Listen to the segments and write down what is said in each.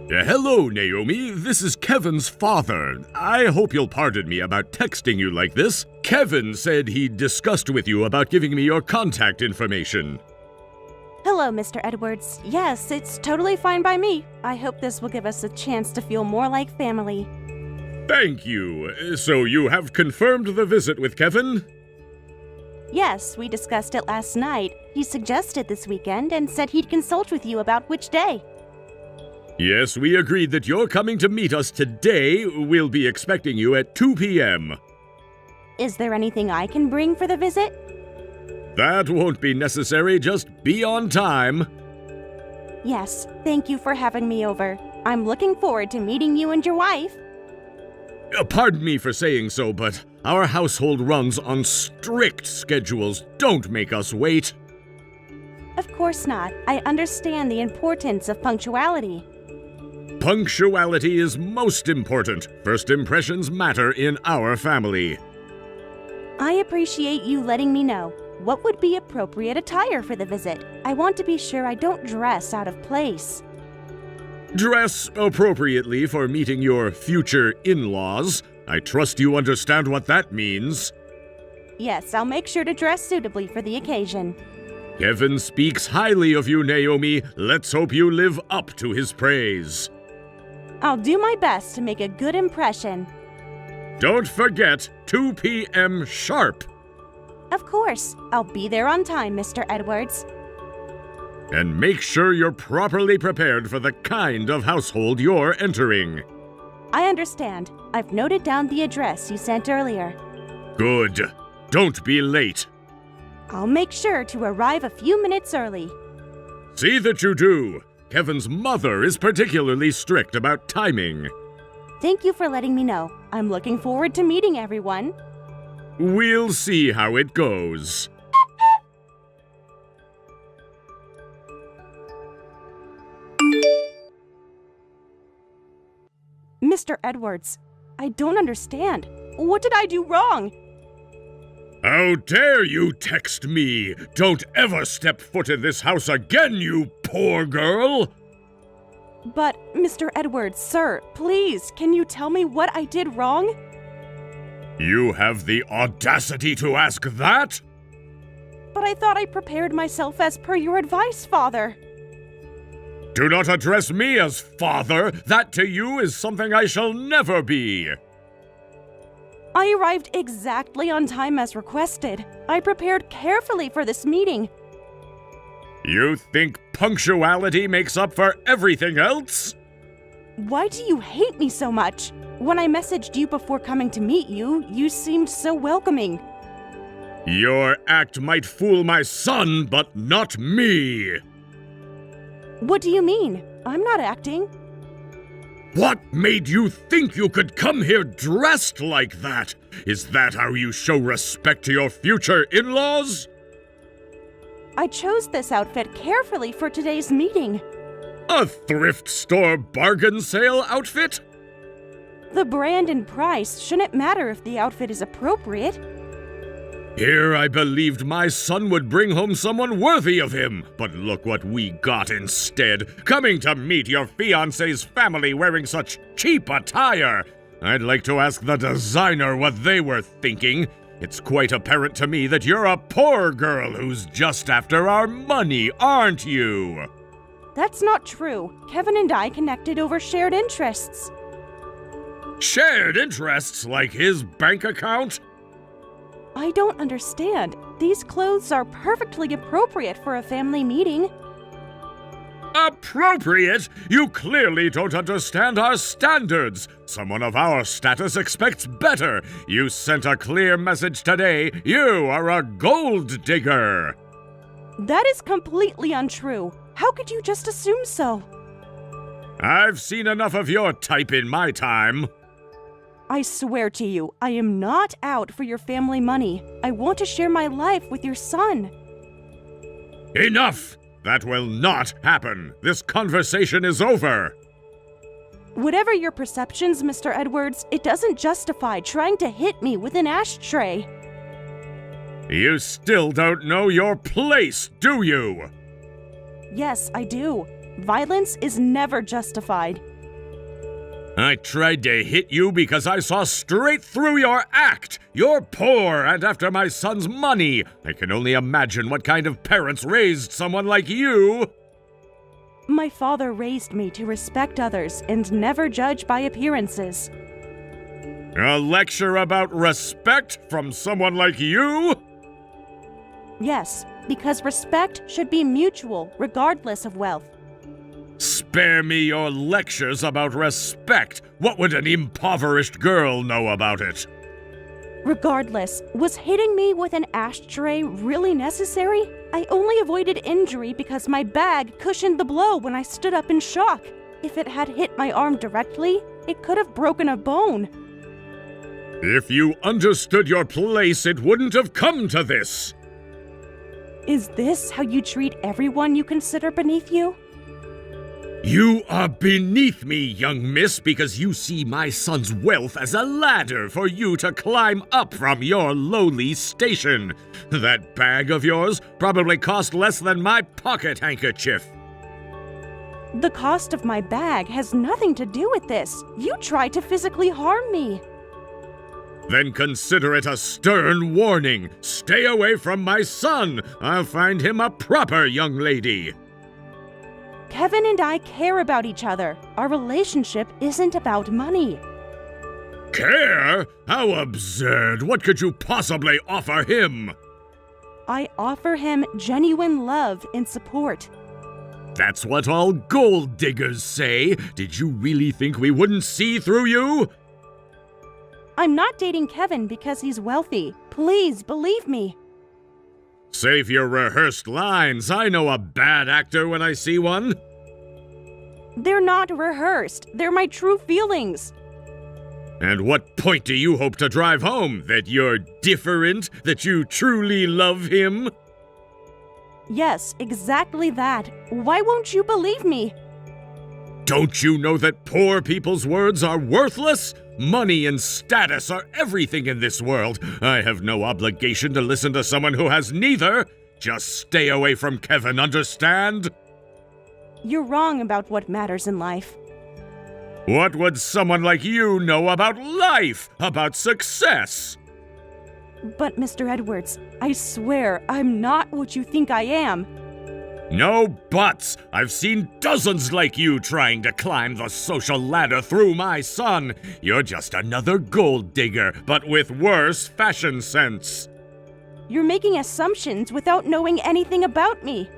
Hello, Naomi. This is Kevin's father. I hope you'll pardon me about texting you like this. Kevin said he'd discussed with you about giving me your contact information. Hello, Mr. Edwards. Yes, it's totally fine by me. I hope this will give us a chance to feel more like family. Thank you. So you have confirmed the visit with Kevin? Yes, we discussed it last night. He suggested this weekend and said he'd consult with you about which day. Yes, we agreed that you're coming to meet us today. We'll be expecting you at 2 p.m. Is there anything I can bring for the visit? That won't be necessary. Just be on time. Yes, thank you for having me over. I'm looking forward to meeting you and your wife. Pardon me for saying so, but our household runs on strict schedules. Don't make us wait. Of course not. I understand the importance of punctuality. Punctuality is most important. First impressions matter in our family. I appreciate you letting me know. What would be appropriate attire for the visit? I want to be sure I don't dress out of place. Dress appropriately for meeting your future in-laws. I trust you understand what that means. Yes, I'll make sure to dress suitably for the occasion. Kevin speaks highly of you, Naomi. Let's hope you live up to his praise. I'll do my best to make a good impression. Don't forget, 2 p.m. sharp. Of course. I'll be there on time, Mr. Edwards. And make sure you're properly prepared for the kind of household you're entering. I understand. I've noted down the address you sent earlier. Good. Don't be late. I'll make sure to arrive a few minutes early. See that you do. Kevin's mother is particularly strict about timing. Thank you for letting me know. I'm looking forward to meeting everyone. We'll see how it goes. Mr. Edwards, I don't understand. What did I do wrong? How dare you text me? Don't ever step foot in this house again, you poor girl! But, Mr. Edwards, sir, please, can you tell me what I did wrong? You have the audacity to ask that? But I thought I prepared myself as per your advice, Father. Do not address me as father. That to you is something I shall never be. I arrived exactly on time as requested. I prepared carefully for this meeting. You think punctuality makes up for everything else? Why do you hate me so much? When I messaged you before coming to meet you, you seemed so welcoming. Your act might fool my son, but not me. What do you mean? I'm not acting. What made you think you could come here dressed like that? Is that how you show respect to your future in-laws? I chose this outfit carefully for today's meeting. A thrift store bargain sale outfit? The brand and price shouldn't matter if the outfit is appropriate. Here I believed my son would bring home someone worthy of him, but look what we got instead. Coming to meet your fiancé's family wearing such cheap attire. I'd like to ask the designer what they were thinking. It's quite apparent to me that you're a poor girl who's just after our money, aren't you? That's not true. Kevin and I connected over shared interests. Shared interests like his bank account? I don't understand. These clothes are perfectly appropriate for a family meeting. Appropriate? You clearly don't understand our standards. Someone of our status expects better. You sent a clear message today. You are a gold digger. That is completely untrue. How could you just assume so? I've seen enough of your type in my time. I swear to you, I am not out for your family money. I want to share my life with your son. Enough! That will not happen. This conversation is over. Whatever your perceptions, Mr. Edwards, it doesn't justify trying to hit me with an ashtray. You still don't know your place, do you? Yes, I do. Violence is never justified. I tried to hit you because I saw straight through your act. You're poor and after my son's money. I can only imagine what kind of parents raised someone like you. My father raised me to respect others and never judge by appearances. A lecture about respect from someone like you? Yes, because respect should be mutual, regardless of wealth. Spare me your lectures about respect. What would an impoverished girl know about it? Regardless, was hitting me with an ashtray really necessary? I only avoided injury because my bag cushioned the blow when I stood up in shock. If it had hit my arm directly, it could have broken a bone. If you understood your place, it wouldn't have come to this. Is this how you treat everyone you consider beneath you? You are beneath me, young miss, because you see my son's wealth as a ladder for you to climb up from your lowly station. That bag of yours probably cost less than my pocket handkerchief. The cost of my bag has nothing to do with this. You tried to physically harm me. Then consider it a stern warning. Stay away from my son. I'll find him a proper young lady. Kevin and I care about each other. Our relationship isn't about money. Care? How absurd! What could you possibly offer him? I offer him genuine love and support. That's what all gold diggers say. Did you really think we wouldn't see through you? I'm not dating Kevin because he's wealthy. Please believe me. Save your rehearsed lines. I know a bad actor when I see one. They're not rehearsed. They're my true feelings. And what point do you hope to drive home? That you're different? That you truly love him? Yes, exactly that. Why won't you believe me? Don't you know that poor people's words are worthless? Money and status are everything in this world. I have no obligation to listen to someone who has neither. Just stay away from Kevin, understand? You're wrong about what matters in life. What would someone like you know about life? About success? But, Mr. Edwards, I swear I'm not what you think I am. No buts! I've seen dozens like you trying to climb the social ladder through my son. You're just another gold digger, but with worse fashion sense. You're making assumptions without knowing anything about me.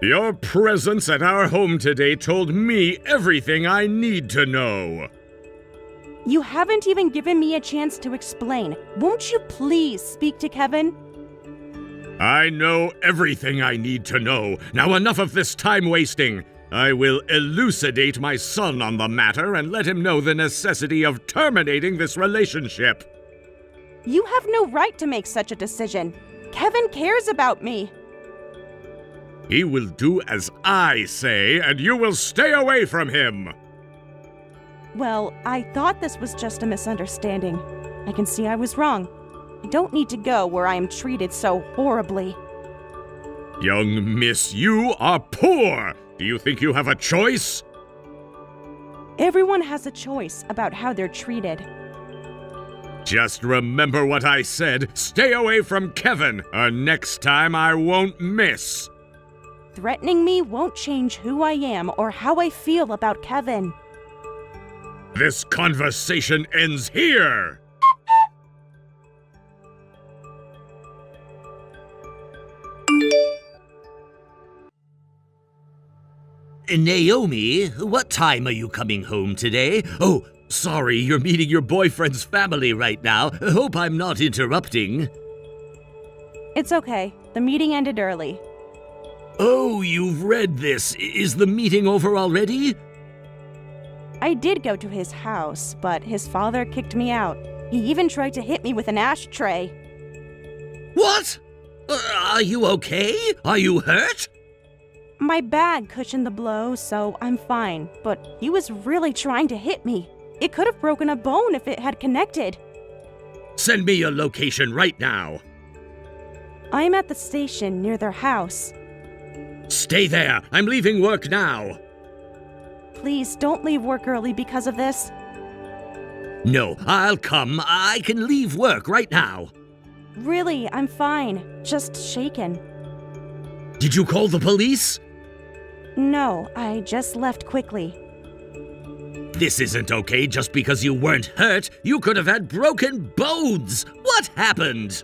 Your presence at our home today told me everything I need to know. You haven't even given me a chance to explain. Won't you please speak to Kevin? I know everything I need to know. Now enough of this time wasting. I will elucidate my son on the matter and let him know the necessity of terminating this relationship. You have no right to make such a decision. Kevin cares about me. He will do as I say, and you will stay away from him. Well, I thought this was just a misunderstanding. I can see I was wrong. I don't need to go where I am treated so horribly. Young miss, you are poor. Do you think you have a choice? Everyone has a choice about how they're treated. Just remember what I said. Stay away from Kevin, or next time I won't miss. Threatening me won't change who I am or how I feel about Kevin. This conversation ends here. Naomi, what time are you coming home today? Oh, sorry, you're meeting your boyfriend's family right now. Hope I'm not interrupting. It's okay. The meeting ended early. Oh, you've read this. Is the meeting over already? I did go to his house, but his father kicked me out. He even tried to hit me with an ashtray. What? Are you okay? Are you hurt? My bag cushioned the blow, so I'm fine, but he was really trying to hit me. It could have broken a bone if it had connected. Send me your location right now. I'm at the station near their house. Stay there. I'm leaving work now. please don't leave work early because of this. No, I'll come. I can leave work right now. Really, I'm fine. Just shaken. Did you call the police? No, I just left quickly. This isn't okay just because you weren't hurt. You could have had broken bones. What happened?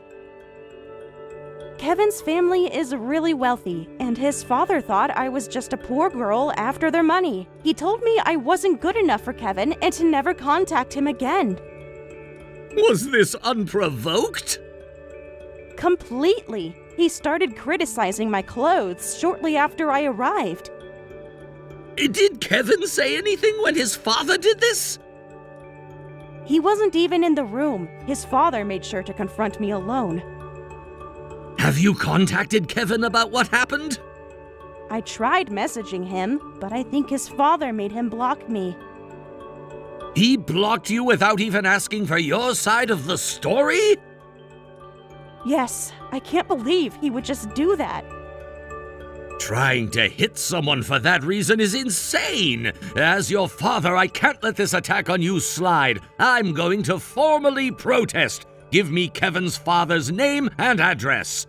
Kevin's family is really wealthy, and his father thought I was just a poor girl after their money. He told me I wasn't good enough for Kevin and to never contact him again. Was this unprovoked? Completely. He started criticizing my clothes shortly after I arrived. Did Kevin say anything when his father did this? He wasn't even in the room. His father made sure to confront me alone. Have you contacted Kevin about what happened? I tried messaging him, but I think his father made him block me. He blocked you without even asking for your side of the story? Yes, I can't believe he would just do that. Trying to hit someone for that reason is insane! As your father, I can't let this attack on you slide. I'm going to formally protest. Give me Kevin's father's name and address.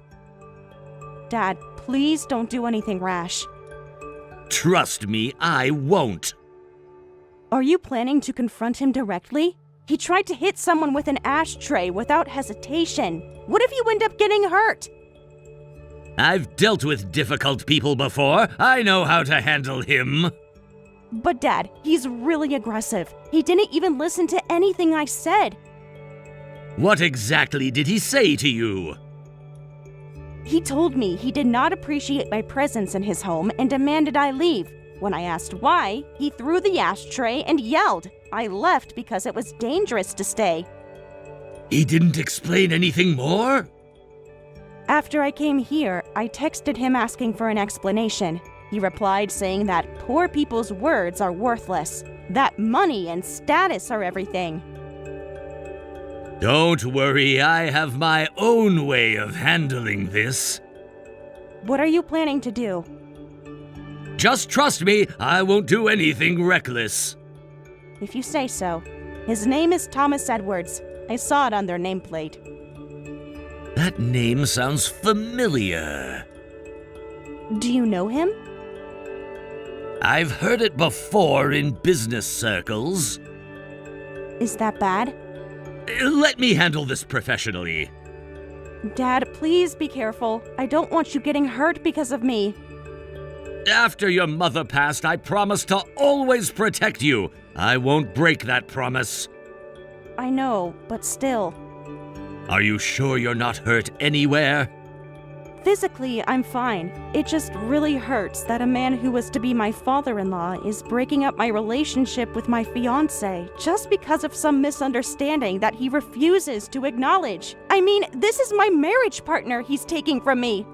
Dad, please don't do anything rash. Trust me, I won't. Are you planning to confront him directly? He tried to hit someone with an ashtray without hesitation. What if you end up getting hurt? I've dealt with difficult people before. I know how to handle him. But Dad, he's really aggressive. He didn't even listen to anything I said. What exactly did he say to you? He told me he did not appreciate my presence in his home and demanded I leave. When I asked why, he threw the ashtray and yelled. I left because it was dangerous to stay. He didn't explain anything more? After I came here, I texted him asking for an explanation. He replied saying that poor people's words are worthless, that money and status are everything. Don't worry, I have my own way of handling this. What are you planning to do? Just trust me, I won't do anything reckless. If you say so. His name is Thomas Edwards. I saw it on their nameplate. That name sounds familiar. Do you know him? I've heard it before in business circles. Is that bad? Let me handle this professionally. Dad, please be careful. I don't want you getting hurt because of me. After your mother passed, I promised to always protect you. I won't break that promise. I know, but still. Are you sure you're not hurt anywhere? Physically, I'm fine. It just really hurts that a man who was to be my father-in-law is breaking up my relationship with my fiancé just because of some misunderstanding that he refuses to acknowledge. I mean, this is my marriage partner he's taking from me.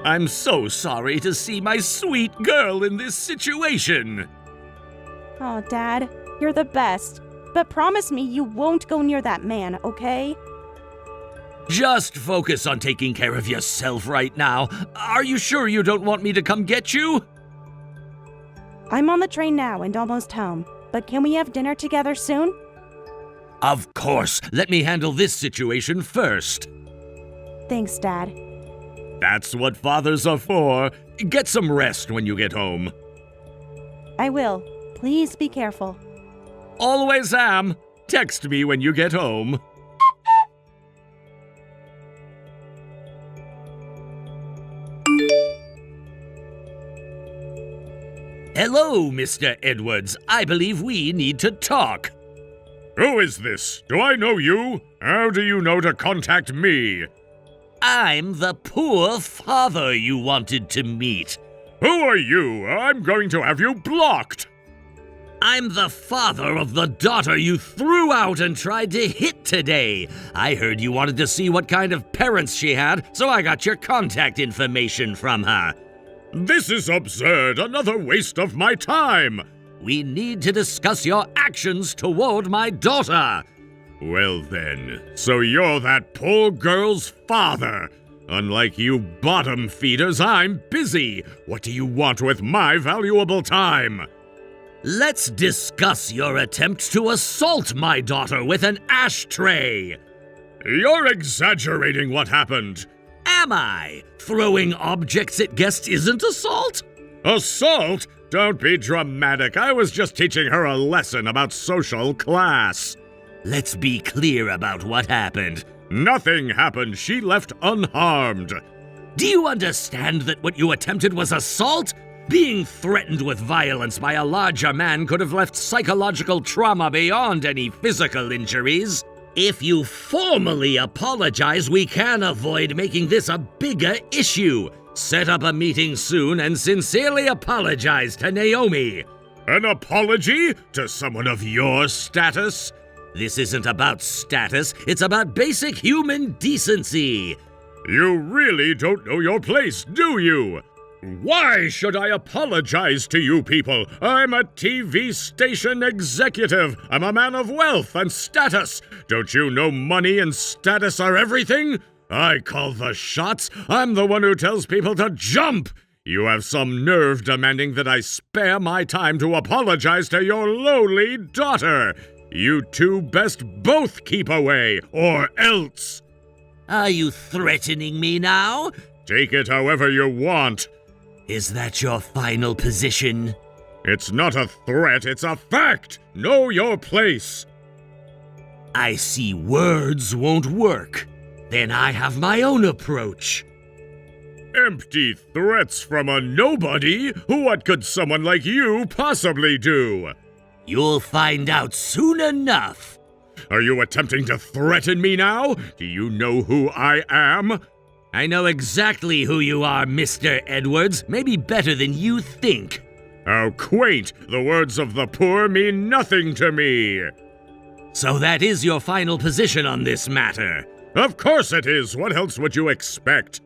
I'm so sorry to see my sweet girl in this situation. Oh, Dad, you're the best. But promise me you won't go near that man, okay? Just focus on taking care of yourself right now. Are you sure you don't want me to come get you? I'm on the train now and almost home. But can we have dinner together soon? Of course. Let me handle this situation first. Thanks, Dad. That's what fathers are for. Get some rest when you get home. I will. Please be careful. Always am. Text me when you get home. Hello, Mr. Edwards. I believe we need to talk. Who is this? Do I know you? How do you know to contact me? I'm the poor father you wanted to meet. Who are you? I'm going to have you blocked. I'm the father of the daughter you threw out and tried to hit today. I heard you wanted to see what kind of parents she had, so I got your contact information from her. This is absurd. Another waste of my time. We need to discuss your actions toward my daughter. Well then, so you're that poor girl's father. Unlike you bottom feeders, I'm busy. What do you want with my valuable time? Let's discuss your attempt to assault my daughter with an ashtray. You're exaggerating what happened. Am I? Throwing objects at guests isn't assault? Assault? Don't be dramatic. I was just teaching her a lesson about social class. Let's be clear about what happened. Nothing happened. She left unharmed. Do you understand that what you attempted was assault? Being threatened with violence by a larger man could have left psychological trauma beyond any physical injuries. If you formally apologize, we can avoid making this a bigger issue. Set up a meeting soon and sincerely apologize to Naomi. An apology? To someone of your status? This isn't about status, it's about basic human decency. You really don't know your place, do you? Why should I apologize to you people? I'm a TV station executive. I'm a man of wealth and status. Don't you know money and status are everything? I call the shots. I'm the one who tells people to jump. You have some nerve demanding that I spare my time to apologize to your lowly daughter. You two best both keep away, or else. Are you threatening me now? Take it however you want. Is that your final position? It's not a threat, it's a fact! Know your place! I see words won't work. Then I have my own approach. Empty threats from a nobody? What could someone like you possibly do? You'll find out soon enough. Are you attempting to threaten me now? Do you know who I am? I know exactly who you are, Mr. Edwards. Maybe better than you think. How quaint! The words of the poor mean nothing to me. So that is your final position on this matter? Of course it is. What else would you expect?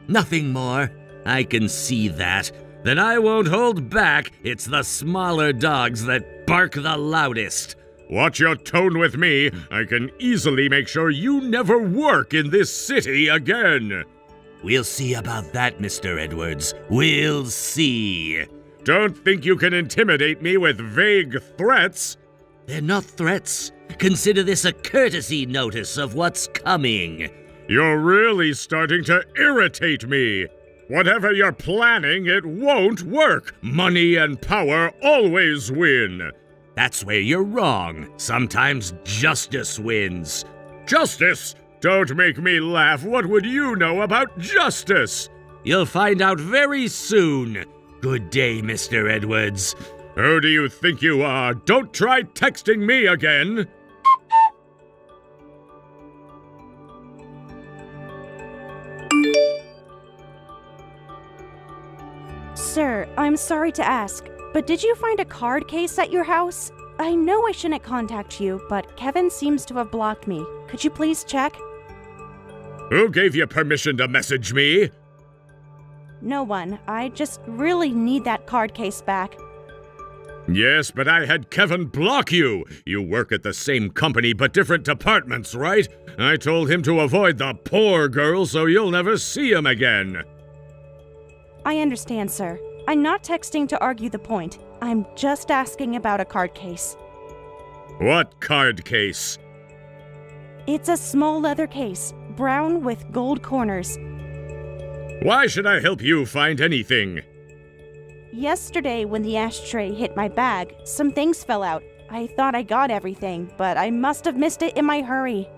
Nothing more. I can see that. Then I won't hold back. It's the smaller dogs that bark the loudest. Watch your tone with me. I can easily make sure you never work in this city again. We'll see about that, Mr. Edwards. We'll see. Don't think you can intimidate me with vague threats. They're not threats. Consider this a courtesy notice of what's coming. You're really starting to irritate me. Whatever you're planning, it won't work. Money and power always win. That's where you're wrong. Sometimes justice wins. Justice? Don't make me laugh. What would you know about justice? You'll find out very soon. Good day, Mr. Edwards. Who do you think you are? Don't try texting me again. Sir, I'm sorry to ask, but did you find a card case at your house? I know I shouldn't contact you, but Kevin seems to have blocked me. Could you please check? Who gave you permission to message me? No one. I just really need that card case back. Yes, but I had Kevin block you. You work at the same company but different departments, right? I told him to avoid the poor girl so you'll never see him again. I understand, sir. I'm not texting to argue the point. I'm just asking about a card case. What card case? It's a small leather case, brown with gold corners. Why should I help you find anything? Yesterday, when the ashtray hit my bag, some things fell out. I thought I got everything, but I must have missed it in my hurry.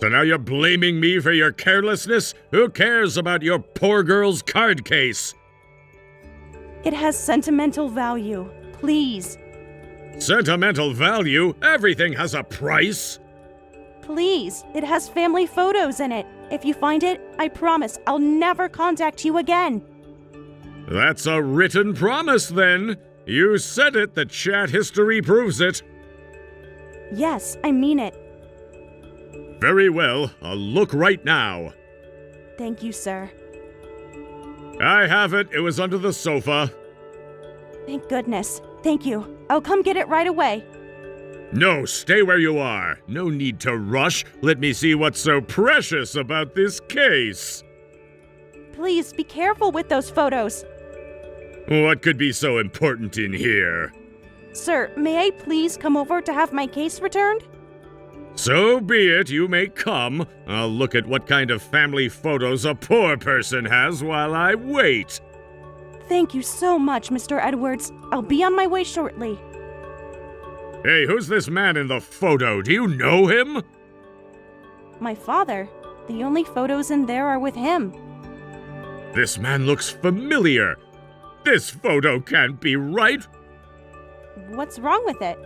So now you're blaming me for your carelessness? Who cares about your poor girl's card case? It has sentimental value. Please. Sentimental value? Everything has a price. Please. It has family photos in it. If you find it, I promise I'll never contact you again. That's a written promise, then. You said it, the chat history proves it. Yes, I mean it. Very well, I'll look right now. Thank you, sir. I have it. It was under the sofa. Thank goodness. Thank you. I'll come get it right away. No, stay where you are. No need to rush. Let me see what's so precious about this case. Please be careful with those photos. What could be so important in here? Sir, may I please come over to have my case returned? So be it, you may come. I'll look at what kind of family photos a poor person has while I wait. Thank you so much, Mr. Edwards. I'll be on my way shortly. Hey, who's this man in the photo? Do you know him? My father. The only photos in there are with him. This man looks familiar. This photo can't be right. What's wrong with it?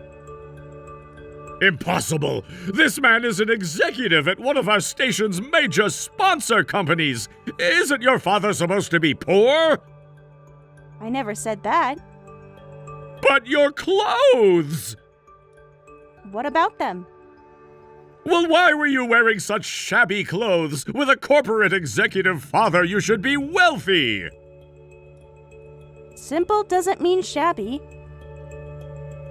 Impossible! This man is an executive at one of our station's major sponsor companies. Isn't your father supposed to be poor? I never said that. But your clothes! What about them? Well, why were you wearing such shabby clothes? With a corporate executive father, you should be wealthy! Simple doesn't mean shabby.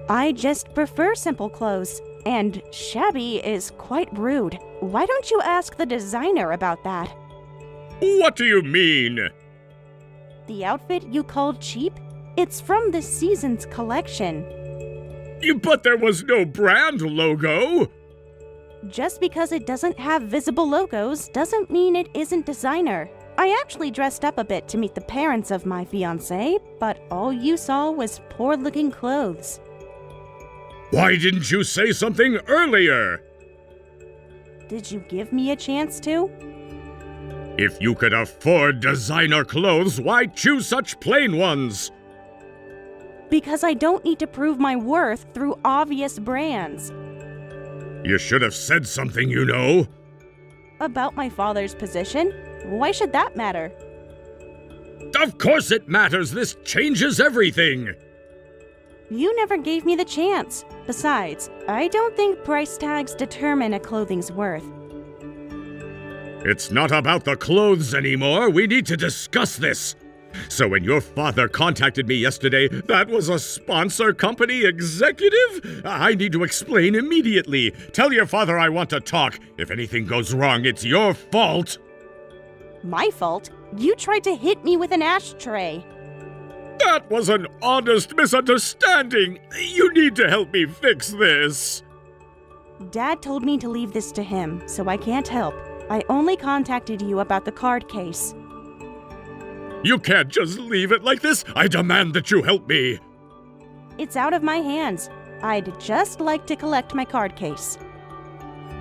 I just prefer simple clothes, and shabby is quite rude. Why don't you ask the designer about that? What do you mean? The outfit you called cheap? It's from this season's collection. But there was no brand logo! Just because it doesn't have visible logos doesn't mean it isn't designer. I actually dressed up a bit to meet the parents of my fiancé, but all you saw was poor-looking clothes. Why didn't you say something earlier? Did you give me a chance to? If you could afford designer clothes, why choose such plain ones? Because I don't need to prove my worth through obvious brands. You should have said something, you know. About my father's position? Why should that matter? Of course it matters. This changes everything. You never gave me the chance. Besides, I don't think price tags determine a clothing's worth. It's not about the clothes anymore. We need to discuss this. So when your father contacted me yesterday, that was a sponsor company executive? I need to explain immediately. Tell your father I want to talk. If anything goes wrong, it's your fault. My fault? You tried to hit me with an ashtray. That was an honest misunderstanding. You need to help me fix this. Dad told me to leave this to him, so I can't help. I only contacted you about the card case. You can't just leave it like this. I demand that you help me. It's out of my hands. I'd just like to collect my card case.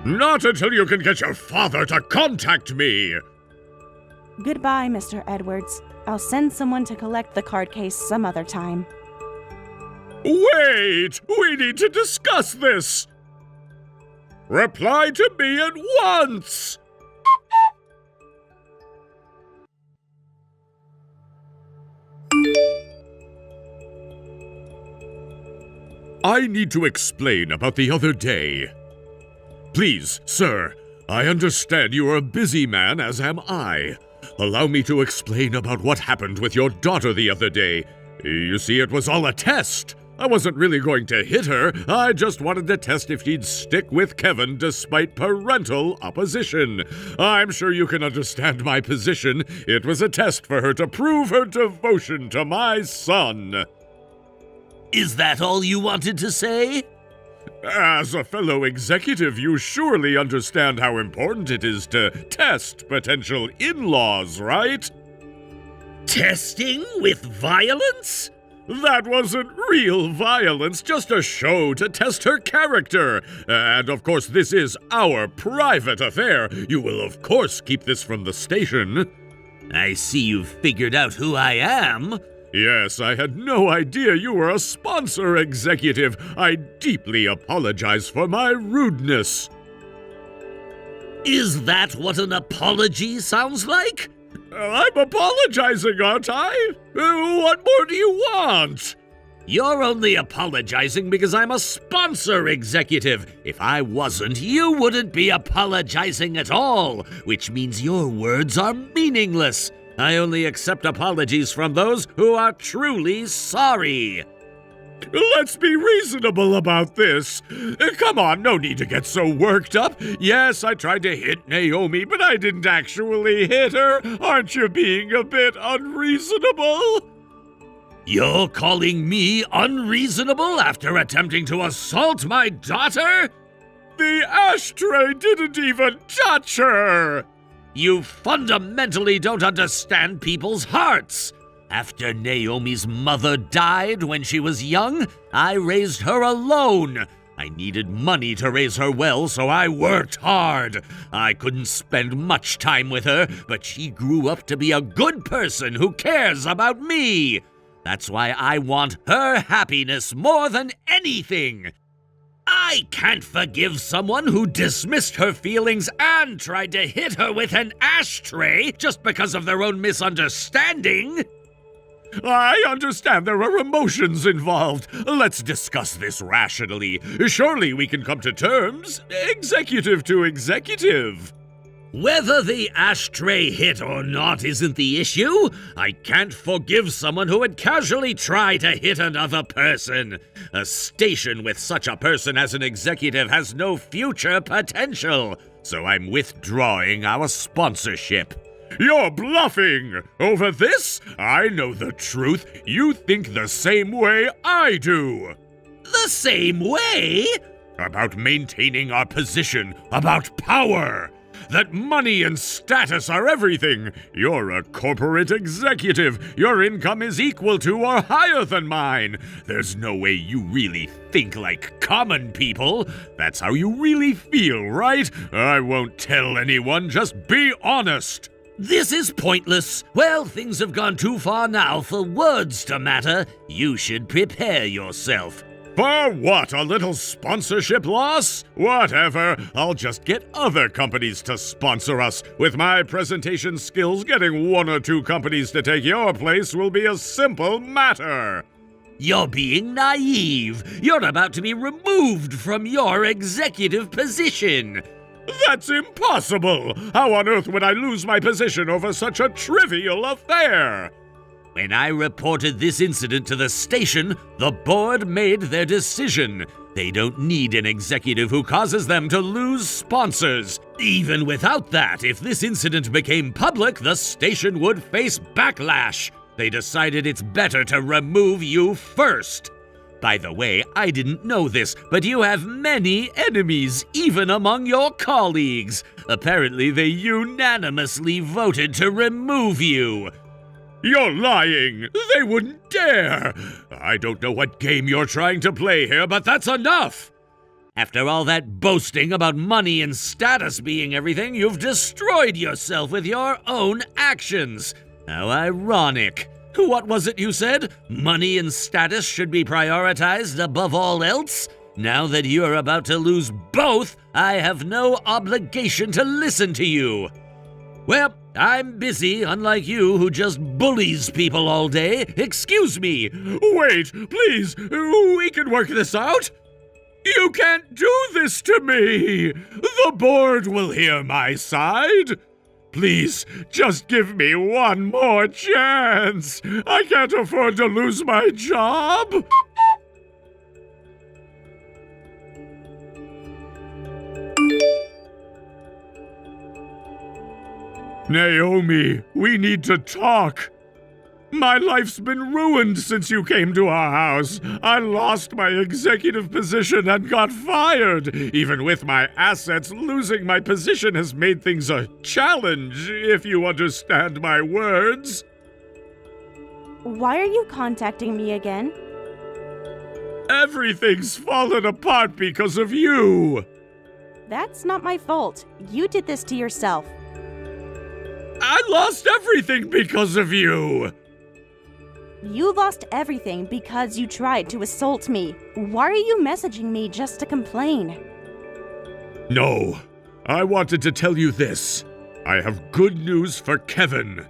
Not until you can get your father to contact me. Goodbye, Mr. Edwards. I'll send someone to collect the card case some other time. Wait! We need to discuss this! Reply to me at once! I need to explain about the other day. Please, sir, I understand you are a busy man, as am I. Allow me to explain about what happened with your daughter the other day. You see, it was all a test. I wasn't really going to hit her. I just wanted to test if she'd stick with Kevin despite parental opposition. I'm sure you can understand my position. It was a test for her to prove her devotion to my son. Is that all you wanted to say? As a fellow executive, you surely understand how important it is to test potential in-laws, right? Testing with violence? That wasn't real violence, just a show to test her character. And of course, this is our private affair. You will of course keep this from the station. I see you've figured out who I am. Yes, I had no idea you were a sponsor executive. I deeply apologize for my rudeness. Is that what an apology sounds like? I'm apologizing, aren't I? What more do you want? You're only apologizing because I'm a sponsor executive. If I wasn't, you wouldn't be apologizing at all, which means your words are meaningless. I only accept apologies from those who are truly sorry. Let's be reasonable about this. Come on, no need to get so worked up. Yes, I tried to hit Naomi, but I didn't actually hit her. Aren't you being a bit unreasonable? You're calling me unreasonable after attempting to assault my daughter? The ashtray didn't even touch her! You fundamentally don't understand people's hearts. After Naomi's mother died when she was young, I raised her alone. I needed money to raise her well, so I worked hard. I couldn't spend much time with her, but she grew up to be a good person who cares about me. That's why I want her happiness more than anything. I can't forgive someone who dismissed her feelings and tried to hit her with an ashtray just because of their own misunderstanding. I understand there are emotions involved. Let's discuss this rationally. Surely we can come to terms, executive to executive. Whether the ashtray hit or not isn't the issue. I can't forgive someone who would casually try to hit another person. A station with such a person as an executive has no future potential, so I'm withdrawing our sponsorship. You're bluffing! Over this? I know the truth. You think the same way I do. The same way? About maintaining our position, about power. That money and status are everything. You're a corporate executive. Your income is equal to or higher than mine. There's no way you really think like common people. That's how you really feel, right? I won't tell anyone, just be honest. This is pointless. Well, things have gone too far now for words to matter. You should prepare yourself. For what, a little sponsorship loss? Whatever, I'll just get other companies to sponsor us. With my presentation skills, getting one or two companies to take your place will be a simple matter. You're being naive. You're about to be removed from your executive position. That's impossible! How on earth would I lose my position over such a trivial affair? When I reported this incident to the station, the board made their decision. They don't need an executive who causes them to lose sponsors. Even without that, if this incident became public, the station would face backlash. They decided it's better to remove you first. By the way, I didn't know this, but you have many enemies, even among your colleagues. Apparently, they unanimously voted to remove you. You're lying! They wouldn't dare! I don't know what game you're trying to play here, but that's enough! After all that boasting about money and status being everything, you've destroyed yourself with your own actions. How ironic. What was it you said? Money and status should be prioritized above all else? Now that you're about to lose both, I have no obligation to listen to you. Well, I'm busy, unlike you who just bullies people all day. Excuse me. Wait, please, we can work this out. You can't do this to me. The board will hear my side. Please, just give me one more chance. I can't afford to lose my job. Naomi, we need to talk. My life's been ruined since you came to our house. I lost my executive position and got fired. Even with my assets, losing my position has made things a challenge, if you understand my words. Why are you contacting me again? Everything's fallen apart because of you. That's not my fault. You did this to yourself. I lost everything because of you. You lost everything because you tried to assault me. Why are you messaging me just to complain? No, I wanted to tell you this. I have good news for Kevin.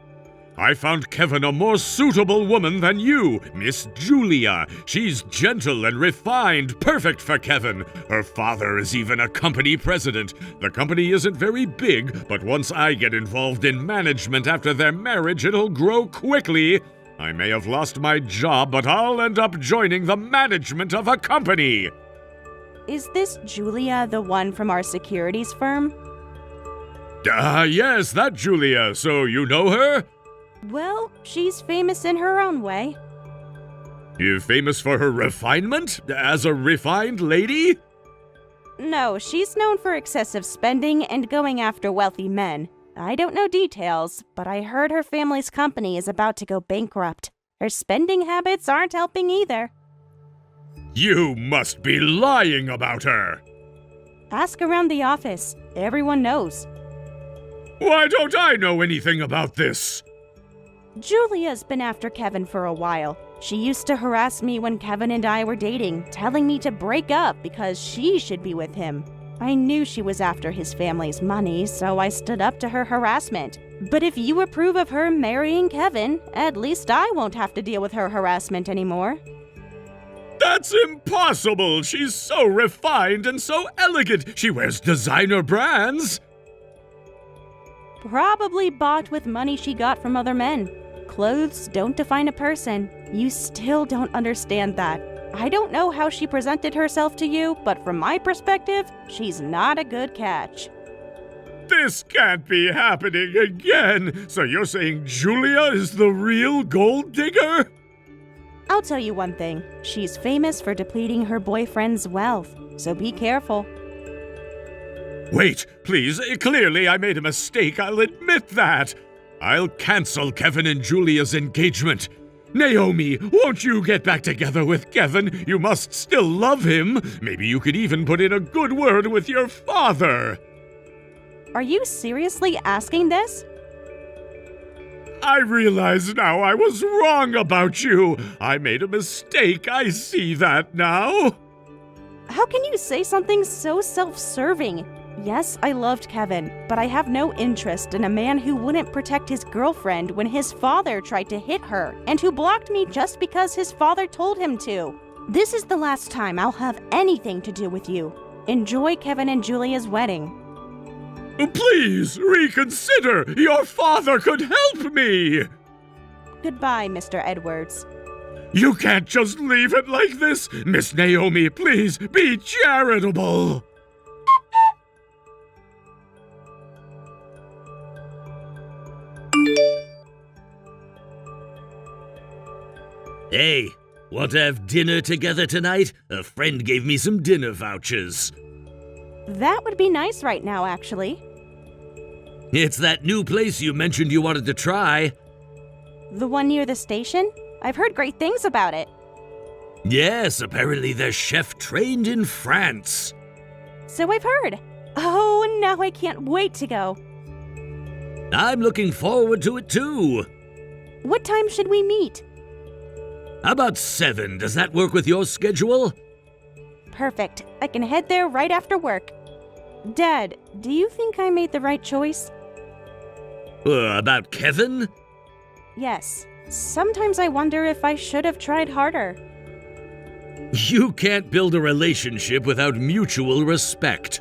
I found Kevin a more suitable woman than you, Miss Julia. She's gentle and refined, perfect for Kevin. Her father is even a company president. The company isn't very big, but once I get involved in management after their marriage, it'll grow quickly. I may have lost my job, but I'll end up joining the management of a company. Is this Julia the one from our securities firm? Yes, that Julia. So you know her? Well, she's famous in her own way. You famous for her refinement? As a refined lady? No, she's known for excessive spending and going after wealthy men. I don't know details, but I heard her family's company is about to go bankrupt. Her spending habits aren't helping either. You must be lying about her! Ask around the office. Everyone knows. Why don't I know anything about this? Julia's been after Kevin for a while. She used to harass me when Kevin and I were dating, telling me to break up because she should be with him. I knew she was after his family's money, so I stood up to her harassment. But if you approve of her marrying Kevin, at least I won't have to deal with her harassment anymore. That's impossible! She's so refined and so elegant! She wears designer brands! Probably bought with money she got from other men. Clothes don't define a person. You still don't understand that. I don't know how she presented herself to you, but from my perspective, she's not a good catch. This can't be happening again! So you're saying Julia is the real gold digger? I'll tell you one thing. She's famous for depleting her boyfriend's wealth, so be careful. Wait, please. Clearly I made a mistake. I'll admit that. I'll cancel Kevin and Julia's engagement. Naomi, won't you get back together with Kevin? You must still love him. Maybe you could even put in a good word with your father. Are you seriously asking this? I realize now I was wrong about you. I made a mistake. I see that now. How can you say something so self-serving? Yes, I loved Kevin, but I have no interest in a man who wouldn't protect his girlfriend when his father tried to hit her, and who blocked me just because his father told him to. This is the last time I'll have anything to do with you. Enjoy Kevin and Julia's wedding. Please, reconsider! Your father could help me! Goodbye, Mr. Edwards. You can't just leave it like this! Miss Naomi, please, be charitable! Hey, want to have dinner together tonight? A friend gave me some dinner vouchers. That would be nice right now, actually. It's that new place you mentioned you wanted to try. The one near the station? I've heard great things about it. Yes, apparently their chef trained in France. So I've heard. Oh, now I can't wait to go. I'm looking forward to it too. What time should we meet? How about 7? Does that work with your schedule? Perfect. I can head there right after work. Dad, do you think I made the right choice? About Kevin? Yes. Sometimes I wonder if I should have tried harder. You can't build a relationship without mutual respect.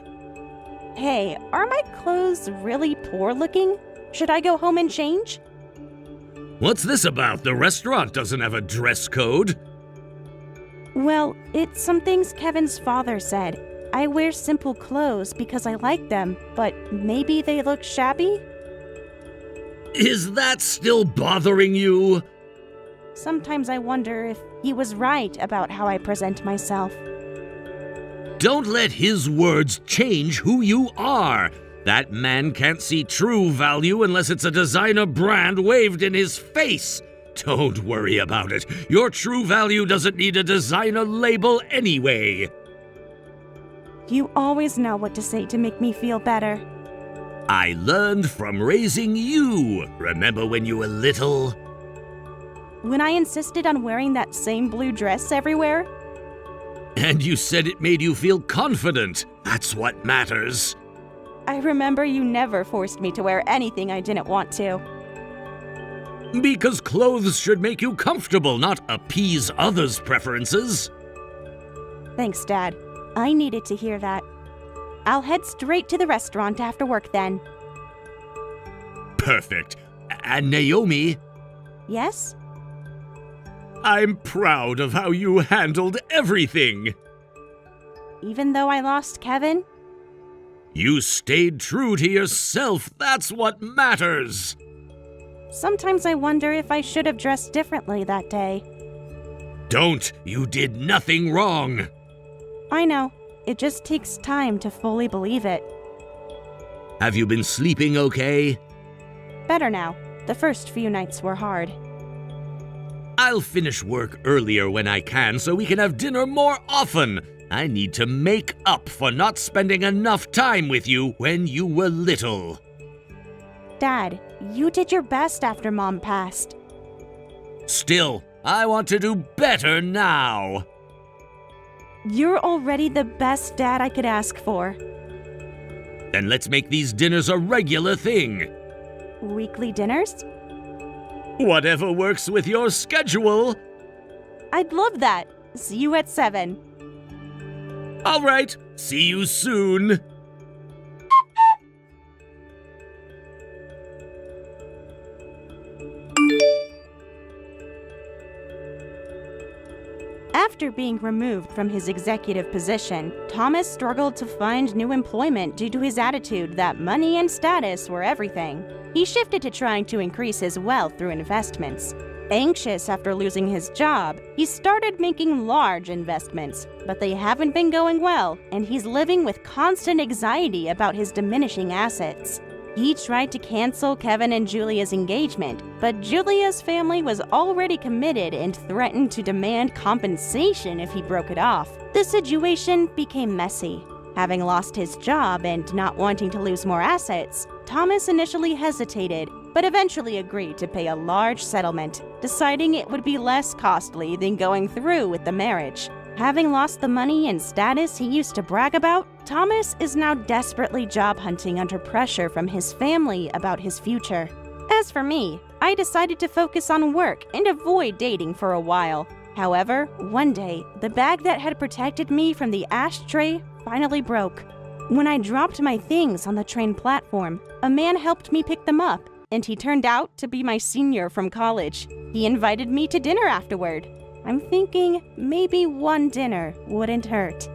Hey, are my clothes really poor looking? Should I go home and change? What's this about? The restaurant doesn't have a dress code. Well, it's some things Kevin's father said. I wear simple clothes because I like them, but maybe they look shabby? Is that still bothering you? Sometimes I wonder if he was right about how I present myself. Don't let his words change who you are. That man can't see true value unless it's a designer brand waved in his face. Don't worry about it. Your true value doesn't need a designer label anyway. You always know what to say to make me feel better. I learned from raising you. Remember when you were little? When I insisted on wearing that same blue dress everywhere? And you said it made you feel confident. That's what matters. I remember you never forced me to wear anything I didn't want to. Because clothes should make you comfortable, not appease others' preferences. Thanks, Dad. I needed to hear that. I'll head straight to the restaurant after work then. Perfect. And Naomi? Yes? I'm proud of how you handled everything. Even though I lost Kevin? You stayed true to yourself. That's what matters. Sometimes I wonder if I should have dressed differently that day. Don't! You did nothing wrong! I know. It just takes time to fully believe it. Have you been sleeping okay? Better now. The first few nights were hard. I'll finish work earlier when I can so we can have dinner more often. I need to make up for not spending enough time with you when you were little. Dad, you did your best after Mom passed. Still, I want to do better now. You're already the best dad I could ask for. Then let's make these dinners a regular thing. Weekly dinners? Whatever works with your schedule. I'd love that. See you at 7. All right, see you soon. After being removed from his executive position, Thomas struggled to find new employment due to his attitude that money and status were everything. He shifted to trying to increase his wealth through investments. Anxious after losing his job, he started making large investments, but they haven't been going well, and he's living with constant anxiety about his diminishing assets. He tried to cancel Kevin and Julia's engagement, but Julia's family was already committed and threatened to demand compensation if he broke it off. The situation became messy. Having lost his job and not wanting to lose more assets, Thomas initially hesitated, but eventually agreed to pay a large settlement, deciding it would be less costly than going through with the marriage. Having lost the money and status he used to brag about, Thomas is now desperately job hunting under pressure from his family about his future. As for me, I decided to focus on work and avoid dating for a while. However, one day, the bag that had protected me from the ashtray finally broke. When I dropped my things on the train platform, a man helped me pick them up, and he turned out to be my senior from college. He invited me to dinner afterward. I'm thinking maybe one dinner wouldn't hurt.